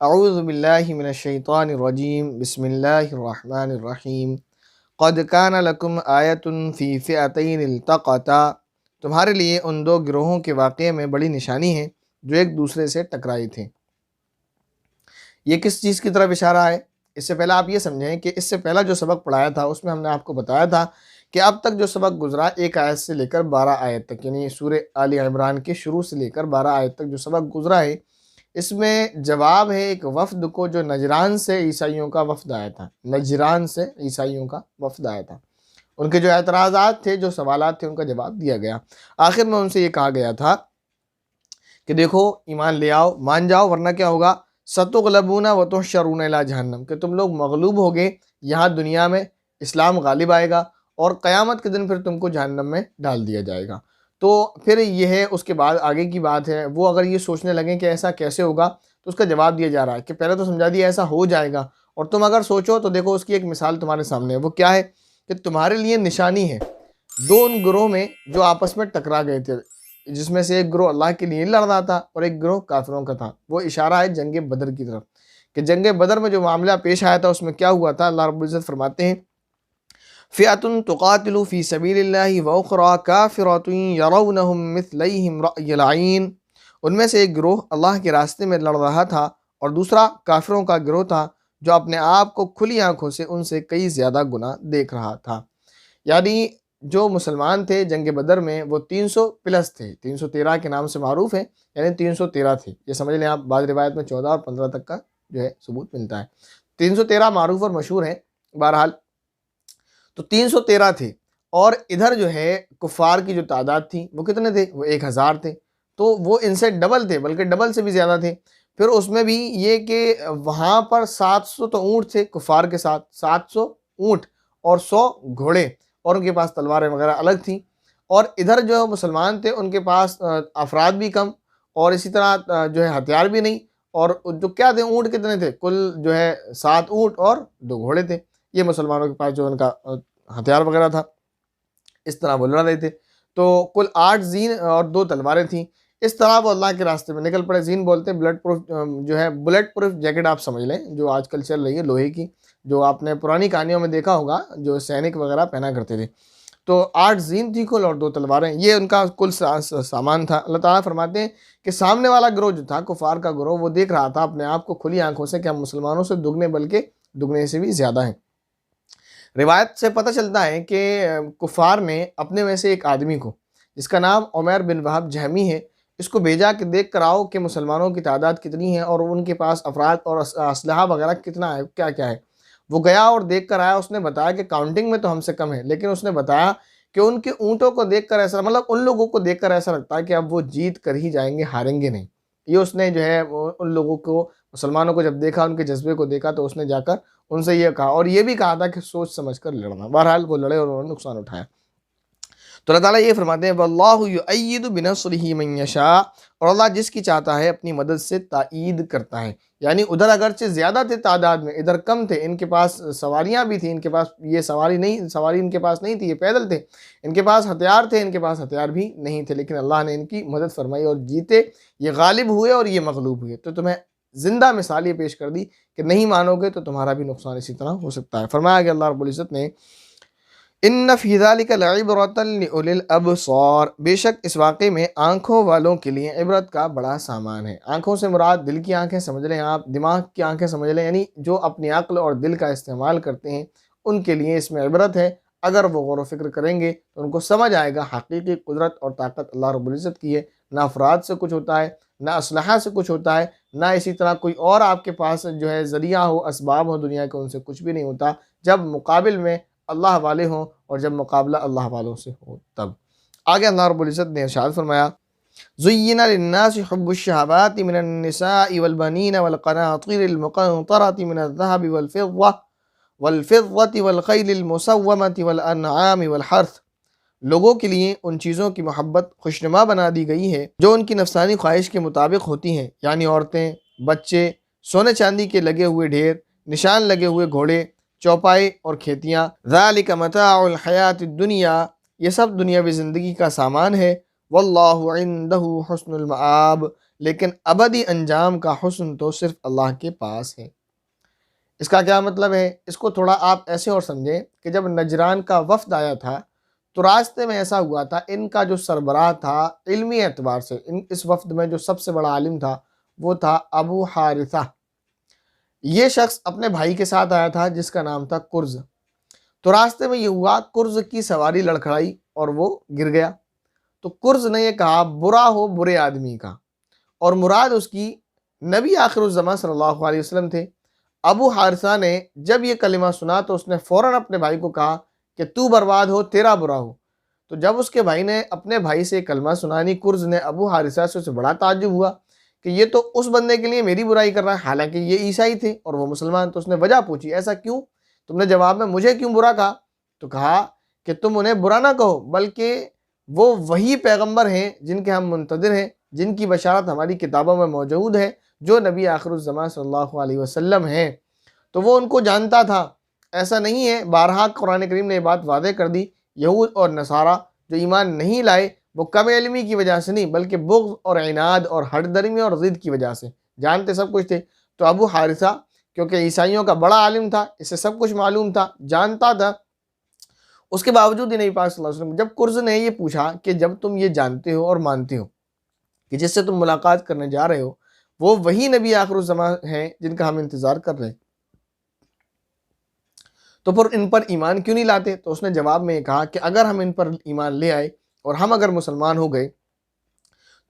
اعوذ باللہ من الشیطان الرجیم بسم اللہ الرحمن الرحیم قد کان لکم آیۃ فی فئتین التقطا، تمہارے لیے ان دو گروہوں کے واقعے میں بڑی نشانی ہے جو ایک دوسرے سے ٹکرائے تھے۔ یہ کس چیز کی طرف اشارہ ہے؟ اس سے پہلے آپ یہ سمجھیں کہ اس سے پہلا جو سبق پڑھایا تھا اس میں ہم نے آپ کو بتایا تھا کہ اب تک جو سبق گزرا ایک آیت سے لے کر 12 آیت تک، یعنی سورہ آل عمران کے شروع سے لے کر 12 آیت تک جو سبق گزرا ہے، اس میں جواب ہے ایک وفد کو جو نجران سے عیسائیوں کا وفد آیا تھا۔ نجران سے عیسائیوں کا وفد آیا تھا، ان کے جو اعتراضات تھے، جو سوالات تھے، ان کا جواب دیا گیا۔ آخر میں ان سے یہ کہا گیا تھا کہ دیکھو ایمان لے آؤ، مان جاؤ، ورنہ کیا ہوگا، ستغلبون وتحشرون الی جہنم، کہ تم لوگ مغلوب ہوگے، یہاں دنیا میں اسلام غالب آئے گا اور قیامت کے دن پھر تم کو جہنم میں ڈال دیا جائے گا۔ تو پھر یہ ہے اس کے بعد آگے کی بات ہے، وہ اگر یہ سوچنے لگیں کہ ایسا کیسے ہوگا تو اس کا جواب دیا جا رہا ہے کہ پہلے تو سمجھا دیا ایسا ہو جائے گا، اور تم اگر سوچو تو دیکھو اس کی ایک مثال تمہارے سامنے ہے۔ وہ کیا ہے کہ تمہارے لیے نشانی ہے دو ان گروہ میں جو آپس میں ٹکرا گئے تھے، جس میں سے ایک گروہ اللہ کے لیے لڑ رہا تھا اور ایک گروہ کافروں کا تھا۔ وہ اشارہ ہے جنگ بدر کی طرف کہ جنگ بدر میں جو معاملہ پیش آیا تھا اس میں کیا ہوا تھا۔ اللہ رب العزت فرماتے ہیں فئۃ تقاتل فی سبیل اللہ واخری کافرۃ یرونہم مثلیہم رأی العین، ان میں سے ایک گروہ اللہ کے راستے میں لڑ رہا تھا اور دوسرا کافروں کا گروہ تھا جو اپنے آپ کو کھلی آنکھوں سے ان سے کئی زیادہ گناہ دیکھ رہا تھا۔ یعنی جو مسلمان تھے جنگ بدر میں وہ 300 پلس تھے، 313 کے نام سے معروف ہیں، یعنی 313 تھے۔ یہ سمجھ لیں آپ، بعض روایت میں 14 اور 15 تک کا جو ہے ثبوت ملتا ہے، 313 معروف اور مشہور ہیں۔ بہرحال تو 313 تھے، اور ادھر جو ہے کفار کی جو تعداد تھی وہ کتنے تھے؟ وہ 1000 تھے، تو وہ ان سے ڈبل تھے، بلکہ ڈبل سے بھی زیادہ تھے۔ پھر اس میں بھی یہ کہ وہاں پر 700 تو اونٹ تھے کفار کے ساتھ، 700 اونٹ اور 100 گھوڑے، اور ان کے پاس تلواریں وغیرہ الگ تھیں۔ اور ادھر جو مسلمان تھے ان کے پاس افراد بھی کم، اور اسی طرح جو ہے ہتھیار بھی نہیں، اور جو کیا تھے، اونٹ کتنے تھے؟ کل جو ہے 7 اونٹ اور 2 گھوڑے تھے۔ یہ مسلمانوں کے پاس جو ان کا ہتھیار وغیرہ تھا، اس طرح وہ لڑ رہے تھے۔ تو کل 8 زین اور 2 تلواریں تھیں۔ اس طرح وہ اللہ کے راستے میں نکل پڑے۔ زین بولتے ہیں بلٹ پروف، جو ہے بلٹ پروف جیکٹ آپ سمجھ لیں، جو آج کل چل رہی ہے لوہے کی، جو آپ نے پرانی کہانیوں میں دیکھا ہوگا جو سینک وغیرہ پہنا کرتے تھے۔ تو 8 زین تھی کل اور 2 تلواریں، یہ ان کا کل سامان تھا۔ اللہ تعالیٰ فرماتے ہیں کہ سامنے والا گروہ جو تھا کفار کا گروہ، وہ دیکھ رہا تھا اپنے آپ کو کھلی آنکھوں سے کہ ہم مسلمانوں سے دگنے بلکہ دگنے سے بھی زیادہ ہیں۔ روایت سے پتہ چلتا ہے کہ کفار نے اپنے میں سے ایک آدمی کو، جس کا نام عمیر بن وہب جہمی ہے، اس کو بھیجا کہ دیکھ کر آؤ کہ مسلمانوں کی تعداد کتنی ہے اور ان کے پاس افراد اور اسلحہ وغیرہ کتنا ہے، کیا کیا ہے۔ وہ گیا اور دیکھ کر آیا۔ اس نے بتایا کہ کاؤنٹنگ میں تو ہم سے کم ہے، لیکن اس نے بتایا کہ ان کے اونٹوں کو دیکھ کر ایسا، مطلب ان لوگوں کو دیکھ کر ایسا لگتا ہے کہ اب وہ جیت کر ہی جائیں گے، ہاریں گے نہیں۔ یہ اس نے جو ہے ان لوگوں کو، مسلمانوں کو جب دیکھا، ان کے جذبے کو دیکھا، تو اس نے جا کر ان سے یہ کہا، اور یہ بھی کہا تھا کہ سوچ سمجھ کر لڑنا۔ بہرحال وہ لڑے اور انہوں نے نقصان اٹھایا۔ تو اللہ تعالیٰ یہ فرماتے ہیں وَاللَّهُ يُؤَيِّدُ بِنَصْرِهِ مَن يَشَاءُ، اور اللہ جس کی چاہتا ہے اپنی مدد سے تائید کرتا ہے۔ یعنی ادھر اگرچہ زیادہ تھے تعداد میں، ادھر کم تھے، ان کے پاس سواریاں بھی تھیں، ان کے پاس یہ سواری ان کے پاس نہیں تھی، یہ پیدل تھے، ان کے پاس ہتھیار تھے، ان کے پاس ہتھیار بھی نہیں تھے، لیکن اللہ نے ان کی مدد فرمائی اور جیتے، یہ غالب ہوئے اور یہ مغلوب ہوئے۔ تو تمہیں زندہ مثال یہ پیش کر دی کہ نہیں مانو گے تو تمہارا بھی نقصان اسی طرح ہو سکتا ہے۔ فرمایا کہ اللہ رب العزت نے ان فی ذلک لعبرۃ لأولی الابصار، بے شک اس واقعے میں آنکھوں والوں کے لیے عبرت کا بڑا سامان ہے۔ آنکھوں سے مراد دل کی آنکھیں سمجھ لیں آپ، دماغ کی آنکھیں سمجھ لیں، یعنی جو اپنی عقل اور دل کا استعمال کرتے ہیں ان کے لیے اس میں عبرت ہے۔ اگر وہ غور و فکر کریں گے تو ان کو سمجھ آئے گا حقیقی قدرت اور طاقت اللہ رب العزت کی ہے۔ نہ افراد سے کچھ ہوتا ہے، نہ اسلحہ سے کچھ ہوتا ہے، نہ اسی طرح کوئی اور آپ کے پاس جو ہے ذریعہ ہو، اسباب ہو دنیا کے، ان سے کچھ بھی نہیں ہوتا جب مقابل میں اللہ والے ہوں، اور جب مقابلہ اللہ والوں سے ہو تب۔ آگے اللہ رب العزت نے ارشاد فرمایا زُيِّنَ لِلنَّاسِ حُبُّ الشَّهَوَاتِ مِنَ النِّسَاءِ وَالْبَنِينَ وَالْقَنَاطِيرِ الْمُقَنطَرَةِ مِنَ الذَّهَبِ وَالْفِضَّةِ وَالْخَيْلِ الْمُسَوَّمَةِ وَالْأَنْعَامِ وَالْحَرْثِ، لوگوں کے لیے ان چیزوں کی محبت خوشنما بنا دی گئی ہے جو ان کی نفسانی خواہش کے مطابق ہوتی ہیں، یعنی عورتیں، بچے، سونے چاندی کے لگے ہوئے ڈھیر، نشان لگے ہوئے گھوڑے، چوپائے اور کھیتیاں۔ ذالک متاع الحیات الدنیا، یہ سب دنیاوی زندگی کا سامان ہے۔ واللہ عندہ حسن المآب، لیکن ابدی انجام کا حسن تو صرف اللہ کے پاس ہے۔ اس کا کیا مطلب ہے؟ اس کو تھوڑا آپ ایسے اور سمجھیں کہ جب نجران کا وفد آیا تھا تو راستے میں ایسا ہوا تھا، ان کا جو سربراہ تھا علمی اعتبار سے، اس وفد میں جو سب سے بڑا عالم تھا وہ تھا ابو حارثہ۔ یہ شخص اپنے بھائی کے ساتھ آیا تھا جس کا نام تھا کرز۔ تو راستے میں یہ ہوا، کرز کی سواری لڑکھڑائی اور وہ گر گیا۔ تو کرز نے یہ کہا برا ہو برے آدمی کا، اور مراد اس کی نبی آخر الزمان صلی اللہ علیہ وسلم تھے۔ ابو حارثہ نے جب یہ کلمہ سنا تو اس نے فوراً اپنے بھائی کو کہا کہ تو برباد ہو، تیرا برا ہو۔ تو جب اس کے بھائی نے اپنے بھائی سے کلمہ سنانی، کرز نے ابو حارثہ سے اسے بڑا تعجب ہوا کہ یہ تو اس بندے کے لیے میری برائی کر رہا ہے، حالانکہ یہ عیسائی تھے اور وہ مسلمان۔ تو اس نے وجہ پوچھی، ایسا کیوں؟ تم نے جواب میں مجھے کیوں برا کہا؟ تو کہا کہ تم انہیں برا نہ کہو، بلکہ وہ وہی پیغمبر ہیں جن کے ہم منتظر ہیں، جن کی بشارت ہماری کتابوں میں موجود ہے، جو نبی آخر الزمان صلی اللہ علیہ وسلم ہیں۔ تو وہ ان کو جانتا تھا، ایسا نہیں ہے۔ بارہا قرآن کریم نے یہ بات واضح کر دی، یہود اور نصارہ جو ایمان نہیں لائے وہ کم علمی کی وجہ سے نہیں، بلکہ بغض اور عناد اور ہٹ درمی اور ضد کی وجہ سے، جانتے سب کچھ تھے۔ تو ابو حارثہ کیونکہ عیسائیوں کا بڑا عالم تھا، اسے سب کچھ معلوم تھا، جانتا تھا، اس کے باوجود ہی نبی پاک صلی اللہ علیہ وسلم جب کرز نے یہ پوچھا کہ جب تم یہ جانتے ہو اور مانتے ہو کہ جس سے تم ملاقات کرنے جا رہے ہو وہ وہی نبی آخر الزمان ہیں جن کا ہم انتظار کر رہے ہیں، تو پھر ان پر ایمان کیوں نہیں لاتے؟ تو اس نے جواب میں یہ کہا کہ اگر ہم ان پر ایمان لے آئے اور ہم اگر مسلمان ہو گئے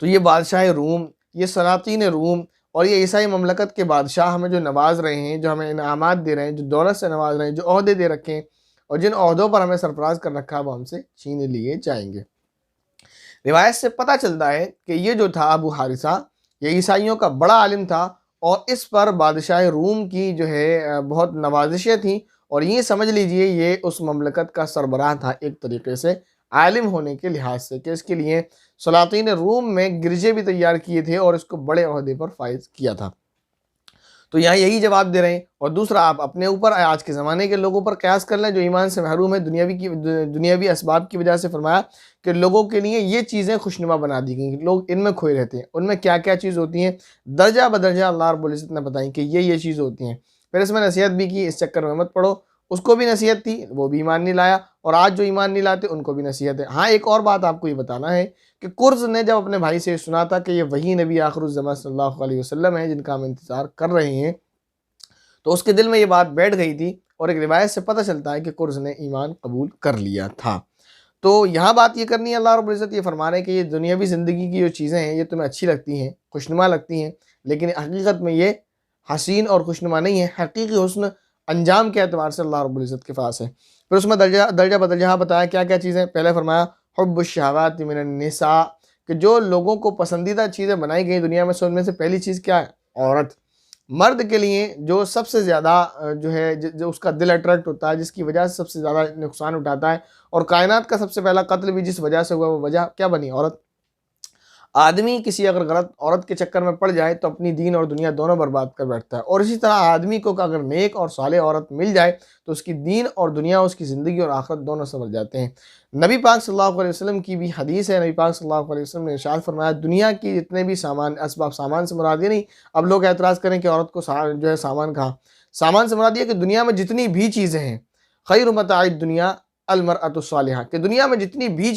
تو یہ بادشاہ روم، یہ سلاطین روم اور یہ عیسائی مملکت کے بادشاہ ہمیں جو نواز رہے ہیں، جو ہمیں انعامات دے رہے ہیں، جو دولت سے نواز رہے ہیں، جو عہدے دے رکھے ہیں اور جن عہدوں پر ہمیں سرفراز کر رکھا ہے، وہ ہم سے چھین لیے جائیں گے۔ روایت سے پتہ چلتا ہے کہ یہ جو تھا ابو حارثہ، یہ عیسائیوں کا بڑا عالم تھا اور اس پر بادشاہ روم کی جو ہے بہت نوازشیں تھیں، اور یہ سمجھ لیجئے یہ اس مملکت کا سربراہ تھا ایک طریقے سے، عالم ہونے کے لحاظ سے، کہ اس کے لیے سلاطین روم میں گرجے بھی تیار کیے تھے اور اس کو بڑے عہدے پر فائز کیا تھا۔ تو یہاں یہی جواب دے رہے ہیں۔ اور دوسرا، آپ اپنے اوپر آج کے زمانے کے لوگوں پر قیاس کر لیں جو ایمان سے محروم ہے، دنیاوی اسباب کی وجہ سے، فرمایا کہ لوگوں کے لیے یہ چیزیں خوشنما بنا دی گئیں، لوگ ان میں کھوئے رہتے ہیں۔ ان میں کیا کیا چیز ہوتی ہیں درجہ بدرجہ اللہ رب العزت نے بتائیں کہ یہ چیز ہوتی ہیں۔ پھر اس میں نصیحت بھی کی، اس چکر میں مت پڑو، اس کو بھی نصیحت تھی، وہ بھی ایمان نہیں لایا، اور آج جو ایمان نہیں لاتے ان کو بھی نصیحت ہے۔ ہاں، ایک اور بات آپ کو یہ بتانا ہے کہ کرز نے جب اپنے بھائی سے سنا تھا کہ یہ وہی نبی آخر الزمان صلی اللہ علیہ وسلم ہیں جن کا ہم انتظار کر رہے ہیں، تو اس کے دل میں یہ بات بیٹھ گئی تھی، اور ایک روایت سے پتہ چلتا ہے کہ کرز نے ایمان قبول کر لیا تھا۔ تو یہاں بات یہ کرنی ہے، اللہ رب العزت یہ فرما رہے ہیں کہ یہ دنیاوی زندگی کی جو چیزیں ہیں یہ تمہیں اچھی لگتی ہیں، خوشنما لگتی ہیں، لیکن حقیقت میں یہ حسین اور خوشنما نہیں ہے۔ حقیقی حسن انجام کے اعتبار سے اللہ رب العزت کے پاس ہے۔ پھر اس میں درجہ بدرجہ بتایا کیا کیا چیزیں۔ پہلے فرمایا حب الشہوات من النساء، کہ جو لوگوں کو پسندیدہ چیزیں بنائی گئی دنیا میں، ان میں سے پہلی چیز کیا ہے؟ عورت۔ مرد کے لیے جو سب سے زیادہ جو ہے جو اس کا دل اٹریکٹ ہوتا ہے، جس کی وجہ سے سب سے زیادہ نقصان اٹھاتا ہے، اور کائنات کا سب سے پہلا قتل بھی جس وجہ سے ہوا، وہ وجہ کیا بنی؟ عورت۔ آدمی کسی اگر غلط عورت کے چکر میں پڑ جائے تو اپنی دین اور دنیا دونوں برباد کر بیٹھتا ہے، اور اسی طرح آدمی کو اگر نیک اور صالح عورت مل جائے تو اس کی دین اور دنیا، اس کی زندگی اور آخرت دونوں سنور جاتے ہیں۔ نبی پاک صلی اللہ علیہ وسلم کی بھی حدیث ہے، نبی پاک صلی اللہ علیہ وسلم نے ارشاد فرمایا دنیا کی جتنے بھی سامان، اسباب، سامان سے مراد یہ نہیں، اب لوگ اعتراض کریں کہ عورت کو جو ہے سامان کہا، سامان سے مراد یہ کہ دنیا میں جتنی بھی چیزیں ہیں، خیر متاع الدنیا المرأۃ الصالحہ، کہ دنیا میں جتنی بھی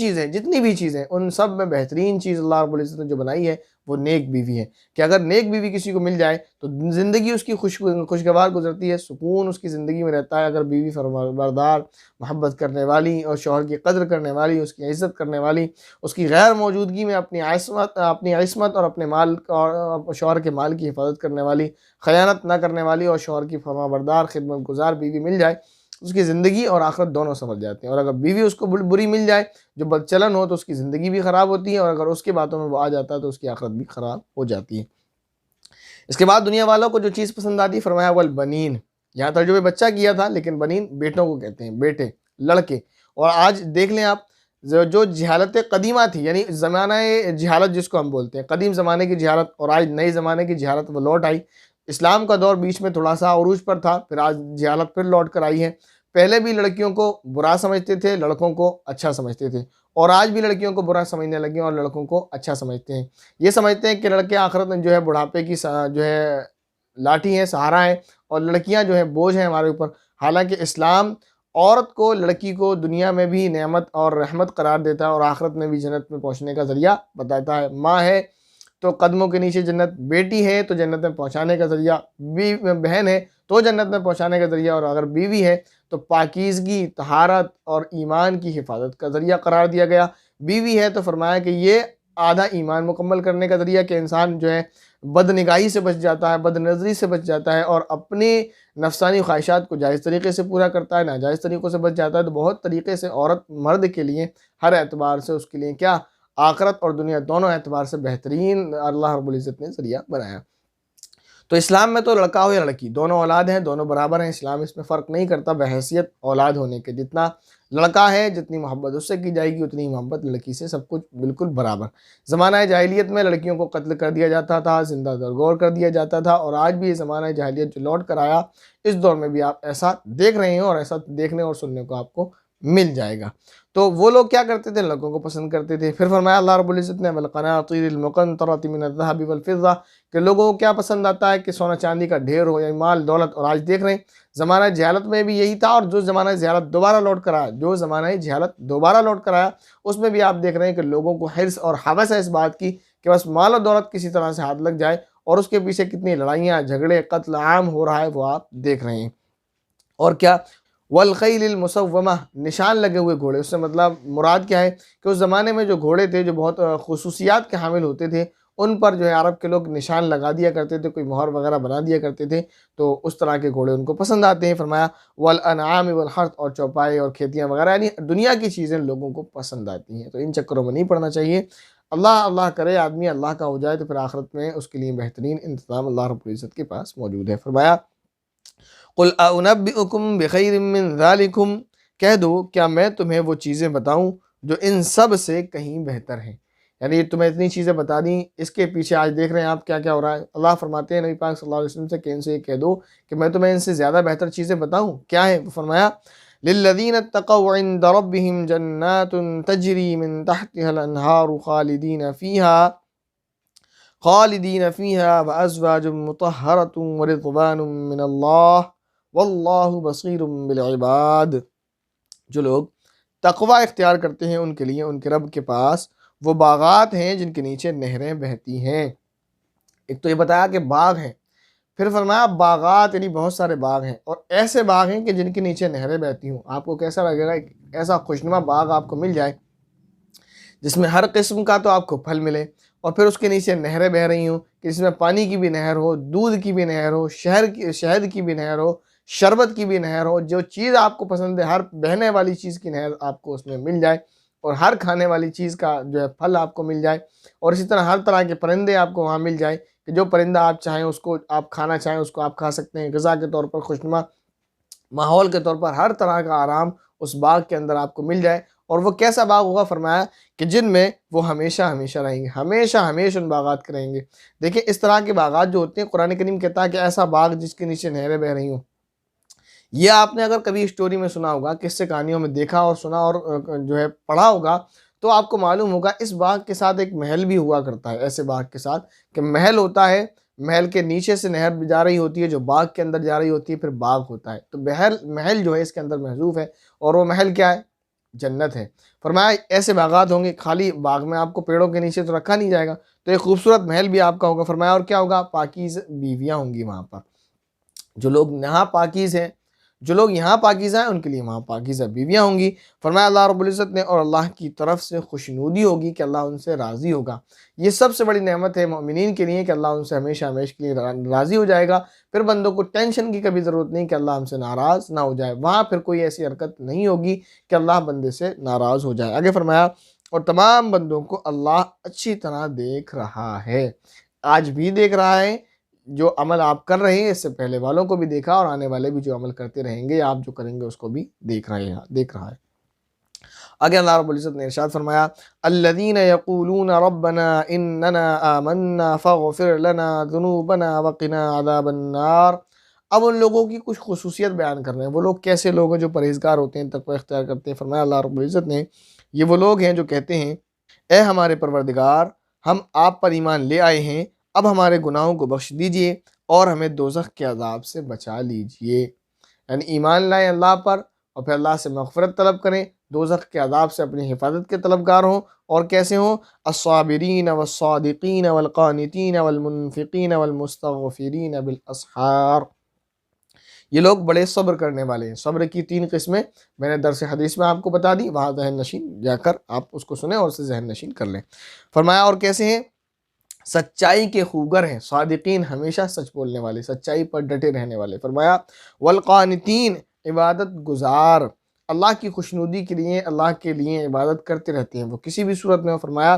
چیزیں ان سب میں بہترین چیز اللہ رب العزت نے جو بنائی ہے وہ نیک بیوی ہے، کہ اگر نیک بیوی کسی کو مل جائے تو زندگی اس کی خوشگوار گزرتی ہے، سکون اس کی زندگی میں رہتا ہے۔ اگر بیوی فرمانبردار، محبت کرنے والی اور شوہر کی قدر کرنے والی، اس کی عزت کرنے والی، اس کی غیر موجودگی میں اپنی عصمت اور اپنے مال اور شوہر کے مال کی حفاظت کرنے والی، خیانت نہ کرنے والی اور شوہر کی فرمانبردار خدمت گزار بیوی مل جائے، اس کی زندگی اور آخرت دونوں سنور جاتے ہیں۔ اور اگر بیوی اس کو بری مل جائے جو بدچلن ہو تو اس کی زندگی بھی خراب ہوتی ہے، اور اگر اس کی باتوں میں وہ آ جاتا ہے تو اس کی آخرت بھی خراب ہو جاتی ہے۔ اس کے بعد دنیا والوں کو جو چیز پسند آتی، فرمایا والبنین، یہاں ترجمہ بچہ کیا تھا لیکن بنین بیٹوں کو کہتے ہیں، بیٹے، لڑکے۔ اور آج دیکھ لیں آپ، جو جہالت قدیمہ تھی، یعنی زمانہ جہالت جس کو ہم بولتے ہیں، قدیم زمانے کی جہالت، اور آج نئے زمانے کی جہالت وہ لوٹ آئی۔ اسلام کا دور بیچ میں تھوڑا سا عروج پر تھا، پھر آج جہالت پھر لوٹ کر آئی ہے۔ پہلے بھی لڑکیوں کو برا سمجھتے تھے، لڑکوں کو اچھا سمجھتے تھے، اور آج بھی لڑکیوں کو برا سمجھنے لگے اور لڑکوں کو اچھا سمجھتے ہیں۔ یہ سمجھتے ہیں کہ لڑکے آخرت میں جو ہے بڑھاپے کی جو ہے لاٹھی ہیں، سہارا ہیں، اور لڑکیاں جو ہیں بوجھ ہیں ہمارے اوپر۔ حالانکہ اسلام عورت کو، لڑکی کو دنیا میں بھی نعمت اور رحمت قرار دیتا ہے، اور آخرت میں بھی جنت میں پہنچنے کا ذریعہ بتاتا ہے۔ ماں ہے تو قدموں کے نیچے جنت، بیٹی ہے تو جنت میں پہنچانے کا ذریعہ، بہن ہے تو جنت میں پہنچانے کا ذریعہ، اور اگر بیوی ہے تو پاکیزگی، طہارت اور ایمان کی حفاظت کا ذریعہ قرار دیا گیا۔ بیوی ہے تو فرمایا کہ یہ آدھا ایمان مکمل کرنے کا ذریعہ، کہ انسان جو ہے بد نگاہی سے بچ جاتا ہے، بد نظری سے بچ جاتا ہے، اور اپنی نفسانی خواہشات کو جائز طریقے سے پورا کرتا ہے، ناجائز طریقوں سے بچ جاتا ہے۔ تو بہت طریقے سے عورت مرد کے لیے ہر اعتبار سے اس کے لیے کیا، آخرت اور دنیا دونوں اعتبار سے بہترین اللہ رب العزت نے ذریعہ بنایا۔ تو اسلام میں تو لڑکا ہو یا لڑکی دونوں اولاد ہیں، دونوں برابر ہیں۔ اسلام اس میں فرق نہیں کرتا بحیثیت اولاد ہونے کے، جتنا لڑکا ہے جتنی محبت اس سے کی جائے گی اتنی محبت لڑکی سے، سب کچھ بالکل برابر۔ زمانہ جاہلیت میں لڑکیوں کو قتل کر دیا جاتا تھا، زندہ درگور کر دیا جاتا تھا، اور آج بھی یہ زمانہ جاہلیت جو لوٹ کر آیا، اس دور میں بھی آپ ایسا دیکھ رہے ہیں، اور ایسا دیکھنے اور سننے کو آپ کو مل جائے گا۔ تو وہ لوگ کیا کرتے تھے، لڑکوں کو پسند کرتے تھے۔ پھر فرمایا اللہ رب العزت نے وَالْقَنَاطِيرِ الْمُقَنطَرَةِ مِنَ الذَّهَبِ وَالْفِضَّةِ، کہ لوگوں کو کیا پسند آتا ہے کہ سونا چاندی کا ڈھیر ہو یا مال دولت۔ اور آج دیکھ رہے ہیں زمانہ جہالت میں بھی یہی تھا، اور جو زمانہ جہالت دوبارہ لوٹ کر آیا، اس میں بھی آپ دیکھ رہے ہیں کہ لوگوں کو حرص اور ہوس ہے اس بات کی کہ بس مال و دولت کسی طرح سے ہاتھ لگ جائے، اور اس کے پیچھے کتنی لڑائیاں، جھگڑے، قتل عام ہو رہا ہے، وہ آپ دیکھ رہے ہیں۔ اور کیا، والخیل المسومہ، نشان لگے ہوئے گھوڑے، اس سے مطلب مراد کیا ہے کہ اس زمانے میں جو گھوڑے تھے جو بہت خصوصیات کے حامل ہوتے تھے، ان پر جو ہے عرب کے لوگ نشان لگا دیا کرتے تھے، کوئی مہر وغیرہ بنا دیا کرتے تھے، تو اس طرح کے گھوڑے ان کو پسند آتے ہیں۔ فرمایا والانعام والحرث، اور چوپائے اور کھیتیاں وغیرہ، یعنی دنیا کی چیزیں لوگوں کو پسند آتی ہیں، تو ان چکروں میں نہیں پڑنا چاہیے۔ اللہ اللہ کرے آدمی اللہ کا ہو جائے تو پھر آخرت میں اس کے لیے بہترین انتظام اللہ رب العزت کے پاس موجود ہے۔ فرمایا قُلْ أَنَبِّئُكُمْ بِخَيْرٍ مِّن ذَلِكُمْ، کہہ دو کیا میں تمہیں وہ چیزیں بتاؤں جو ان سب سے کہیں بہتر ہیں۔ یعنی تمہیں اتنی چیزیں بتا دیں، اس کے پیچھے آج دیکھ رہے ہیں آپ کیا کیا ہو رہا ہے۔ اللہ فرماتے ہیں نبی پاک صلی اللہ علیہ وسلم سے کہ ان سے یہ کہہ دو کہ میں تمہیں ان سے زیادہ بہتر چیزیں بتاؤں، کیا ہے؟ وہ فرمایا لِلَّذِينَ اتَّقَوْا عِندَ رَبِّهِمْ جَنَّاتٌ تَجْرِي مِن تَحْتِهَا الْأَنْهَارُ خَالِدِينَ فِيهَا وَأَزْوَاجٌ مُطَهَّرَةٌ وَرِضْوَانٌ مِّنَ اللَّهِ وَاللَّهُ بَصِيرٌ بِالْعِبَادِ۔ جو لوگ تقوی اختیار کرتے ہیں ان کے لیے ان کے رب کے پاس وہ باغات ہیں جن کے نیچے نہریں بہتی ہیں۔ ایک تو یہ بتایا کہ باغ ہیں، پھر فرمایا باغات، یعنی بہت سارے باغ ہیں، اور ایسے باغ ہیں کہ جن کے نیچے نہریں بہتی ہوں۔ آپ کو کیسا لگے گا ایک ایسا خوشنما باغ آپ کو مل جائے جس میں ہر قسم کا تو آپ کو پھل ملے، اور پھر اس کے نیچے نہریں بہہ رہی ہوں، کہ جس میں پانی کی بھی نہر ہو، دودھ کی بھی نہر ہو، شہد کی بھی نہر ہو، شربت کی بھی نہر ہو، جو چیز آپ کو پسند ہے ہر بہنے والی چیز کی نہر آپ کو اس میں مل جائے، اور ہر کھانے والی چیز کا جو ہے پھل آپ کو مل جائے، اور اسی طرح ہر طرح کے پرندے آپ کو وہاں مل جائے کہ جو پرندہ آپ چاہیں اس کو آپ کھانا چاہیں اس کو آپ کھا سکتے ہیں۔ غذا کے طور پر خوشنما ماحول کے طور پر ہر طرح کا آرام اس باغ کے اندر آپ کو مل جائے۔ اور وہ کیسا باغ ہوگا؟ فرمایا کہ جن میں وہ ہمیشہ ہمیشہ رہیں گے، ہمیشہ ہمیشہ ان باغات کے رہیں گے۔ دیکھیں اس طرح کے باغات جو ہوتے ہیں، قرآن کریم کہتا ہے کہ ایسا باغ جس کے نیچے نہریں بہ رہی ہوں۔ یہ آپ نے اگر کبھی اسٹوری میں سنا ہوگا، قصے کہانیوں میں دیکھا اور سنا اور جو ہے پڑھا ہوگا، تو آپ کو معلوم ہوگا اس باغ کے ساتھ ایک محل بھی ہوا کرتا ہے۔ ایسے باغ کے ساتھ کہ محل ہوتا ہے، محل کے نیچے سے نہر جا رہی ہوتی ہے جو باغ کے اندر جا رہی ہوتی ہے، پھر باغ ہوتا ہے۔ تو محل جو ہے اس کے اندر محذوف ہے، اور وہ محل کیا ہے؟ جنت ہے۔ فرمایا ایسے باغات ہوں گے، خالی باغ میں آپ کو پیڑوں کے نیچے تو رکھا نہیں جائے گا، تو ایک خوبصورت محل بھی آپ کا ہوگا۔ فرمایا اور کیا ہوگا؟ پاکیز بیویاں ہوں گی وہاں پر۔ جو لوگ یہاں پاکیز ہیں، جو لوگ یہاں پاکیزہ ہیں، ان کے لیے وہاں پاکیزہ بیویاں ہوں گی۔ فرمایا اللہ رب العزت نے اور اللہ کی طرف سے خوشنودی ہوگی کہ اللہ ان سے راضی ہوگا۔ یہ سب سے بڑی نعمت ہے مومنین کے لیے کہ اللہ ان سے ہمیشہ ہمیشہ کے لیے راضی ہو جائے گا۔ پھر بندوں کو ٹینشن کی کبھی ضرورت نہیں کہ اللہ ہم سے ناراض نہ ہو جائے، وہاں پھر کوئی ایسی حرکت نہیں ہوگی کہ اللہ بندے سے ناراض ہو جائے۔ آگے فرمایا اور تمام بندوں کو اللہ اچھی طرح دیکھ رہا ہے، آج بھی دیکھ رہا ہے۔ جو عمل آپ کر رہے ہیں اس سے پہلے والوں کو بھی دیکھا، اور آنے والے بھی جو عمل کرتے رہیں گے آپ جو کریں گے اس کو بھی دیکھ رہا ہے۔ آگے اللہ رب العزت نے ارشاد فرمایا الذین یقولون ربنا اننا آمنا فاغفر لنا ذنوبنا وقنا عذاب النار اب ان لوگوں کی کچھ خصوصیت بیان کر رہے ہیں، وہ لوگ کیسے لوگ ہیں جو پرہیزگار ہوتے ہیں، تقوی اختیار کرتے ہیں۔ فرمایا اللہ رب العزت نے یہ وہ لوگ ہیں جو کہتے ہیں اے ہمارے پروردگار، ہم آپ پر ایمان لے آئے ہیں، اب ہمارے گناہوں کو بخش دیجئے اور ہمیں دوزخ کے عذاب سے بچا لیجئے۔ یعنی ایمان لائیں اللہ پر اور پھر اللہ سے مغفرت طلب کریں، دوزخ کے عذاب سے اپنی حفاظت کے طلبگار ہوں، اور کیسے ہوں؟ الصابرین والصادقین والقانتین والمنفقین والمستغفرین بالاسحار۔ یہ لوگ بڑے صبر کرنے والے ہیں۔ صبر کی 3 قسمیں میں نے درس حدیث میں آپ کو بتا دی، وہاں ذہن نشین جا کر آپ اس کو سنیں اور اسے ذہن نشین کر لیں۔ فرمایا اور کیسے ہیں؟ سچائی کے خوگر ہیں، صادقین ہمیشہ سچ بولنے والے، سچائی پر ڈٹے رہنے والے۔ فرمایا والقانتین عبادت گزار، اللہ کی خوشنودی کے لیے، اللہ کے لیے عبادت کرتے رہتے ہیں وہ کسی بھی صورت میں۔ فرمایا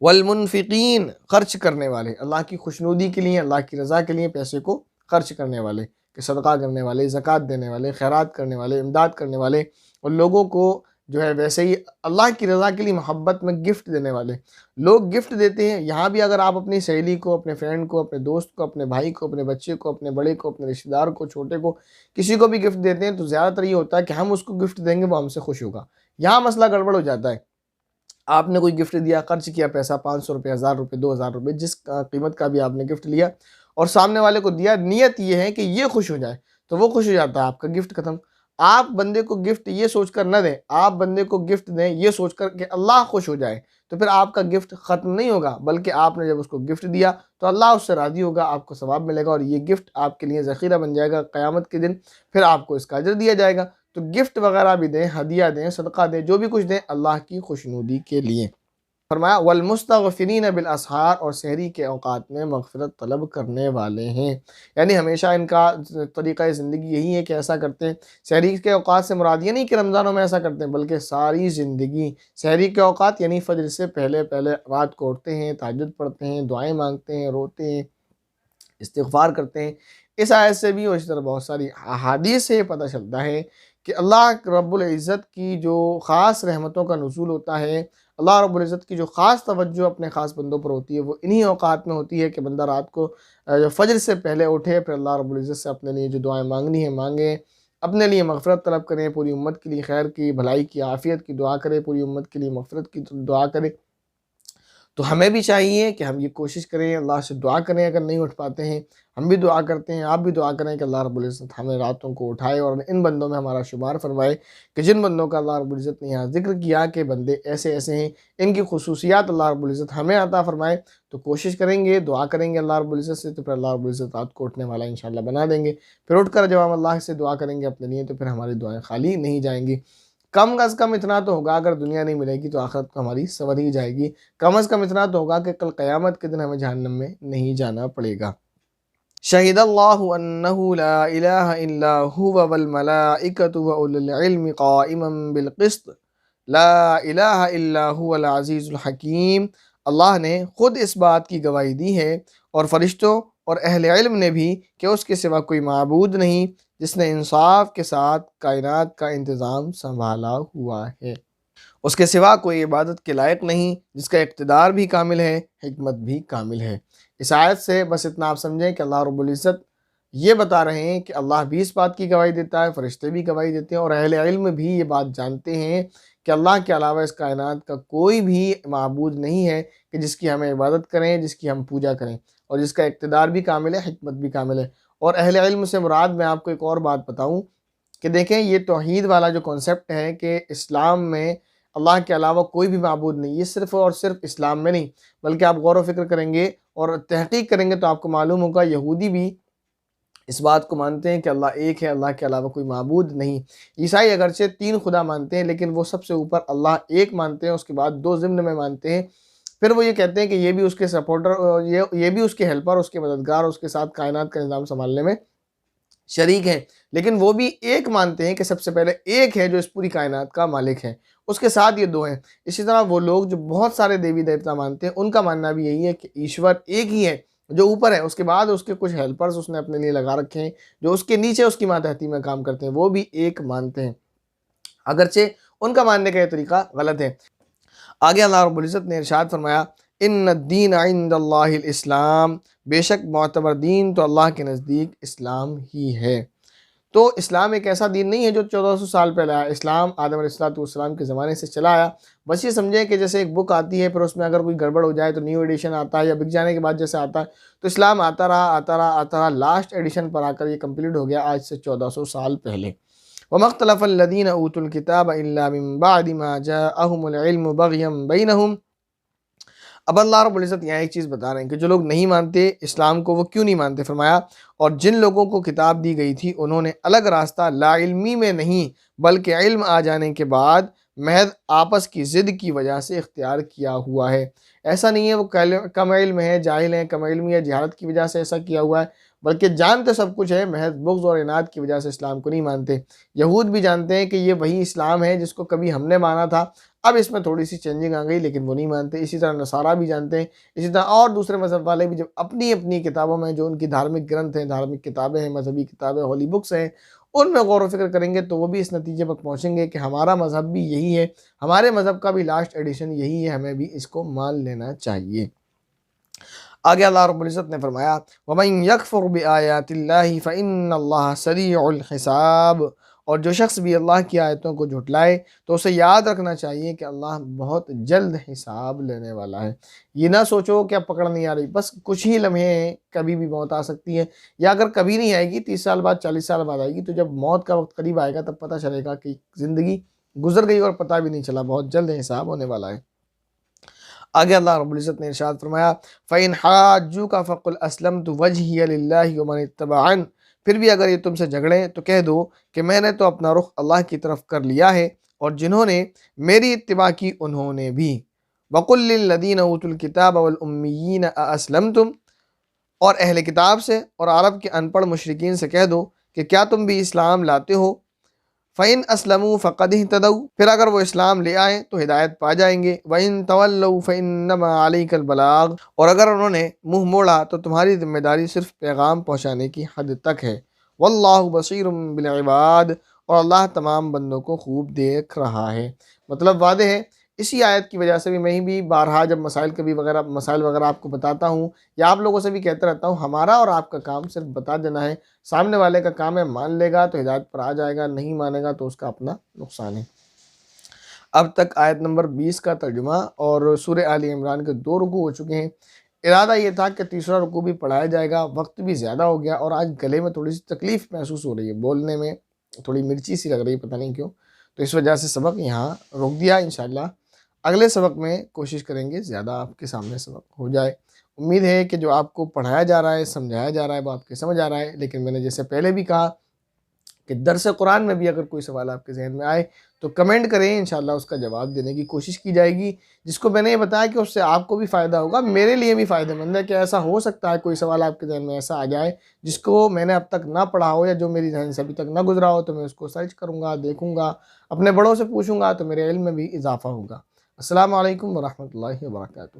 والمنفقین خرچ کرنے والے، اللہ کی خوشنودی کے لیے، اللہ کی رضا کے لیے پیسے کو خرچ کرنے والے، کہ صدقہ کرنے والے، زکوٰۃ دینے والے، خیرات کرنے والے، امداد کرنے والے، اور لوگوں کو جو ہے ویسے ہی اللہ کی رضا کے لیے محبت میں گفٹ دینے والے۔ لوگ گفٹ دیتے ہیں، یہاں بھی اگر آپ اپنی سہیلی کو، اپنے فرینڈ کو، اپنے دوست کو، اپنے بھائی کو، اپنے بچے کو، اپنے بڑے کو، اپنے رشتہ دار کو، چھوٹے کو، کسی کو بھی گفٹ دیتے ہیں تو زیادہ تر یہ ہوتا ہے کہ ہم اس کو گفٹ دیں گے وہ ہم سے خوش ہوگا۔ یہاں مسئلہ گڑبڑ ہو جاتا ہے۔ آپ نے کوئی گفٹ دیا، خرچ کیا پیسہ، 500 روپے، 1000 روپے، 2000 روپے، جس قیمت کا بھی آپ نے گفٹ لیا اور سامنے والے کو دیا، نیت یہ ہے کہ یہ خوش ہو جائے، تو وہ خوش ہو جاتا ہے، آپ کا گفٹ ختم۔ آپ بندے کو گفٹ یہ سوچ کر نہ دیں، آپ بندے کو گفٹ دیں یہ سوچ کر کہ اللہ خوش ہو جائے، تو پھر آپ کا گفٹ ختم نہیں ہوگا، بلکہ آپ نے جب اس کو گفٹ دیا تو اللہ اس سے راضی ہوگا، آپ کو ثواب ملے گا، اور یہ گفٹ آپ کے لیے ذخیرہ بن جائے گا قیامت کے دن، پھر آپ کو اس کا اجر دیا جائے گا۔ تو گفٹ وغیرہ بھی دیں، ہدیہ دیں، صدقہ دیں، جو بھی کچھ دیں اللہ کی خوشنودی کے لیے۔ فرمایا والمستغفرین بالاسحار، اور سحری کے اوقات میں مغفرت طلب کرنے والے ہیں، یعنی ہمیشہ ان کا طریقہ زندگی یہی ہے کہ ایسا کرتے ہیں۔ سحری کے اوقات سے مراد یہ نہیں کہ رمضانوں میں ایسا کرتے ہیں، بلکہ ساری زندگی سحری کے اوقات یعنی فجر سے پہلے رات کو اٹھتے ہیں، تہجد پڑھتے ہیں، دعائیں مانگتے ہیں، روتے ہیں، استغفار کرتے ہیں۔ اس آیت سے بھی اور اس طرح بہت ساری احادیث سے یہ پتہ چلتا ہے کہ اللہ رب العزت کی جو خاص رحمتوں کا نزول ہوتا ہے، اللہ رب العزت کی جو خاص توجہ اپنے خاص بندوں پر ہوتی ہے، وہ انہی اوقات میں ہوتی ہے کہ بندہ رات کو فجر سے پہلے اٹھے، پھر اللہ رب العزت سے اپنے لیے جو دعائیں مانگنی ہیں مانگیں، اپنے لیے مغفرت طلب کریں، پوری امت کے لیے خیر کی، بھلائی کی، عافیت کی دعا کرے، پوری امت کے لیے مغفرت کی دعا کرے۔ تو ہمیں بھی چاہیے کہ ہم یہ کوشش کریں، اللہ سے دعا کریں، اگر نہیں اٹھ پاتے ہیں ہم بھی دعا کرتے ہیں، آپ بھی دعا کریں کہ اللہ رب العزت ہمیں راتوں کو اٹھائے اور ان بندوں میں ہمارا شمار فرمائے کہ جن بندوں کا اللہ رب العزت نے یہاں ذکر کیا کہ بندے ایسے ایسے ہیں، ان کی خصوصیات اللہ رب العزت ہمیں عطا فرمائے۔ تو کوشش کریں گے، دعا کریں گے اللہ رب العزت سے، تو پھر اللہ رب العزت رات کو اٹھنے والا انشاءاللہ بنا دیں گے۔ پھر اٹھ کر جب ہم اللہ سے دعا کریں گے اپنے لیے تو پھر ہماری دعائیں خالی نہیں جائیں گی۔ کم از کم اتنا تو ہوگا، اگر دنیا نہیں ملے گی تو آخرت کو ہماری سنور ہی جائے گی۔ کم از کم اتنا تو ہوگا کہ کل قیامت کے دن ہمیں جہنم میں نہیں جانا پڑے گا۔ شہد اللہ انہ لا الہ الا هو والملائکۃ واولو العلم قائما بالقسط لا الہ الا هو العزیز الحکیم۔ اللہ نے خود اس بات کی گواہی دی ہے اور فرشتوں اور اہل علم نے بھی کہ اس کے سوا کوئی معبود نہیں جس نے انصاف کے ساتھ کائنات کا انتظام سنبھالا ہوا ہے۔ اس کے سوا کوئی عبادت کے لائق نہیں، جس کا اقتدار بھی کامل ہے، حکمت بھی کامل ہے۔ اس آیت سے بس اتنا آپ سمجھیں کہ اللہ رب العزت یہ بتا رہے ہیں کہ اللہ بھی اس بات کی گواہی دیتا ہے، فرشتے بھی گواہی دیتے ہیں، اور اہل علم بھی یہ بات جانتے ہیں کہ اللہ کے علاوہ اس کائنات کا کوئی بھی معبود نہیں ہے کہ جس کی ہمیں عبادت کریں، جس کی ہم پوجا کریں، اور جس کا اقتدار بھی کامل ہے، حکمت بھی کامل ہے۔ اور اہل علم سے مراد میں آپ کو ایک اور بات بتاؤں کہ دیکھیں یہ توحید والا جو کانسیپٹ ہے کہ اسلام میں اللہ کے علاوہ کوئی بھی معبود نہیں، یہ صرف اور صرف اسلام میں نہیں، بلکہ آپ غور و فکر کریں گے اور تحقیق کریں گے تو آپ کو معلوم ہوگا یہودی بھی اس بات کو مانتے ہیں کہ اللہ ایک ہے، اللہ کے علاوہ کوئی معبود نہیں۔ عیسائی اگرچہ 3 خدا مانتے ہیں لیکن وہ سب سے اوپر اللہ ایک مانتے ہیں، اس کے بعد 2 ضمن میں مانتے ہیں، پھر وہ یہ کہتے ہیں کہ یہ بھی اس کے سپورٹر، یہ بھی اس کے ہیلپر، اس کے مددگار، اس کے ساتھ کائنات کا نظام سنبھالنے میں شریک ہیں، لیکن وہ بھی ایک مانتے ہیں کہ سب سے پہلے ایک ہے جو اس پوری کائنات کا مالک ہے، اس کے ساتھ یہ 2 ہیں۔ اسی طرح وہ لوگ جو بہت سارے دیوی دیوتا مانتے ہیں ان کا ماننا بھی یہی ہے کہ ایشور ایک ہی ہے جو اوپر ہے، اس کے بعد اس کے کچھ ہیلپرز اس نے اپنے لیے لگا رکھے ہیں جو اس کے نیچے اس کی ماتحتی میں کام کرتے ہیں، وہ بھی ایک مانتے ہیں، اگرچہ ان کا ماننے کا یہ طریقہ غلط ہے۔ آگے اللہ رب العزت نے ارشاد فرمایا ان الدین عند اللہ الاسلام، بے شک معتبر دین تو اللہ کے نزدیک اسلام ہی ہے۔ تو اسلام ایک ایسا دین نہیں ہے جو 1400 سال پہلے آیا، اسلام آدم علیہ السلام کے زمانے سے چلا آیا۔ بس یہ سمجھیں کہ جیسے ایک بک آتی ہے، پھر اس میں اگر کوئی گڑبڑ ہو جائے تو نیو ایڈیشن آتا ہے، یا بک جانے کے بعد جیسے آتا ہے، تو اسلام آتا رہا آتا رہا آتا رہا، لاسٹ ایڈیشن پر آ کر یہ کمپلیٹ ہو گیا آج سے 1400 سال پہلے۔ وَمَا اخْتَلَفَ الَّذِينَ أُوتُوا الْكِتَابَ إِلَّا مِن بَعْدِ مَا جَاءَهُمُ الْعِلْمُ بَغْيًا بَيْنَهُمْ۔ اب اللہ رب العزت یہاں ایک چیز بتا رہے ہیں کہ جو لوگ نہیں مانتے اسلام کو، وہ کیوں نہیں مانتے؟ فرمایا اور جن لوگوں کو کتاب دی گئی تھی انہوں نے الگ راستہ لا علمی میں نہیں بلکہ علم آ جانے کے بعد محض آپس کی ضد کی وجہ سے اختیار کیا ہوا ہے۔ ایسا نہیں ہے وہ کم علم ہے، جاہل ہیں، کم علمی ہے، جہالت کی وجہ سے ایسا کیا ہوا ہے، بلکہ جانتے سب کچھ ہے، محض بغض اور عناد کی وجہ سے اسلام کو نہیں مانتے۔ یہود بھی جانتے ہیں کہ یہ وہی اسلام ہے جس کو کبھی ہم نے مانا تھا، اب اس میں تھوڑی سی چینجنگ آ گئی، لیکن وہ نہیں مانتے۔ اسی طرح نصارہ بھی جانتے ہیں، اسی طرح اور دوسرے مذہب والے بھی جب اپنی اپنی کتابوں میں جو ان کی دھارمک گرنتھ ہیں، دھارمک کتابیں ہیں، مذہبی کتابیں، ہولی بکس ہیں، ان میں غور و فکر کریں گے تو وہ بھی اس نتیجے پر پہنچیں گے کہ ہمارا مذہب بھی یہی ہے، ہمارے مذہب کا بھی لاسٹ ایڈیشن یہی ہے، ہمیں بھی اس کو مان لینا چاہیے۔ آگے اللہ رب العزت نے فرمایا وَمَن يَكْفُرْ بِآيَاتِ اللَّهِ فَإِنَّ اللَّهَ سَرِيعُ الْحِسَابِ، اور جو شخص بھی اللہ کی آیتوں کو جھٹلائے تو اسے یاد رکھنا چاہیے کہ اللہ بہت جلد حساب لینے والا ہے۔ یہ نہ سوچو کہ اب پکڑ نہیں آ رہی، بس کچھ ہی لمحے ہیں، کبھی بھی موت آ سکتی ہے، یا اگر کبھی نہیں آئے گی 30 سال بعد 40 سال بعد آئے گی، تو جب موت کا وقت قریب آئے گا تب پتہ چلے گا کہ زندگی گزر گئی اور پتہ بھی نہیں چلا، بہت جلد حساب ہونے والا ہے۔ آگے اللہ رب العزت نے ارشاد فرمایا فَإِنْ حَاجُّوكَ فَقُلْ أَسْلَمْتُ وَجْهِيَ لِلَّهِ وَمَنِ اتَّبَعَنِ، پھر بھی اگر یہ تم سے جھگڑیں تو کہہ دو کہ میں نے تو اپنا رخ اللہ کی طرف کر لیا ہے اور جنہوں نے میری اتباع کی انہوں نے بھی۔ وَقُلْ لِلَّذِينَ أُوتُوا الْكِتَابَ وَالْأُمِّيِّينَ أَأَسْلَمْتُمْ، اور اہل کتاب سے اور عرب کے ان پڑھ مشرکین سے کہہ دو کہ کیا تم بھی اسلام لاتے ہو؟ فَإِنْ أَسْلَمُوا فَقَدْ اهْتَدَوْا، پھر اگر وہ اسلام لے آئیں تو ہدایت پا جائیں گے۔ وَإِنْ تَوَلَّوْا فَإِنَّمَا عَلَيْكَ الْبَلَاغُ، اور اگر انہوں نے منہ موڑا تو تمہاری ذمہ داری صرف پیغام پہنچانے کی حد تک ہے۔ وَاللَّهُ بَصِيرٌ بِالْعِبَادِ، اور اللہ تمام بندوں کو خوب دیکھ رہا ہے۔ مطلب واضح ہے، اسی آیت کی وجہ سے بھی میں بھی بارہا جب مسائل وغیرہ آپ کو بتاتا ہوں یا آپ لوگوں سے بھی کہتا رہتا ہوں، ہمارا اور آپ کا کام صرف بتا دینا ہے، سامنے والے کا کام ہے مان لے گا تو ہدایت پر آ جائے گا، نہیں مانے گا تو اس کا اپنا نقصان ہے۔ اب تک آیت نمبر 20 کا ترجمہ اور سورہ آل عمران کے 2 رکوع ہو چکے ہیں۔ ارادہ یہ تھا کہ تیسرا رکوع بھی پڑھایا جائے گا، وقت بھی زیادہ ہو گیا اور آج گلے میں تھوڑی سی تکلیف محسوس ہو رہی ہے، بولنے میں تھوڑی مرچی سی لگ رہی ہے، پتہ نہیں کیوں، تو اس وجہ سے سبق یہاں روک دیا۔ انشاءاللہ اگلے سبق میں کوشش کریں گے زیادہ آپ کے سامنے سبق ہو جائے۔ امید ہے کہ جو آپ کو پڑھایا جا رہا ہے، سمجھایا جا رہا ہے، وہ آپ کے سمجھ آ رہا ہے، لیکن میں نے جیسے پہلے بھی کہا کہ درس قرآن میں بھی اگر کوئی سوال آپ کے ذہن میں آئے تو کمنٹ کریں، انشاءاللہ اس کا جواب دینے کی کوشش کی جائے گی۔ جس کو میں نے یہ بتایا کہ اس سے آپ کو بھی فائدہ ہوگا، میرے لیے بھی فائدہ مند ہے کہ ایسا ہو سکتا ہے کوئی سوال آپ کے ذہن میں ایسا آ جائے جس کو میں نے اب تک نہ پڑھا ہو یا جو میری ذہن سے ابھی تک نہ گزرا ہو، تو میں اس کو سرچ کروں گا، دیکھوں گا، اپنے بڑوں سے پوچھوں گا، تو میرے علم میں بھی اضافہ ہوگا۔ السلام علیکم ورحمۃ اللہ وبرکاتہ۔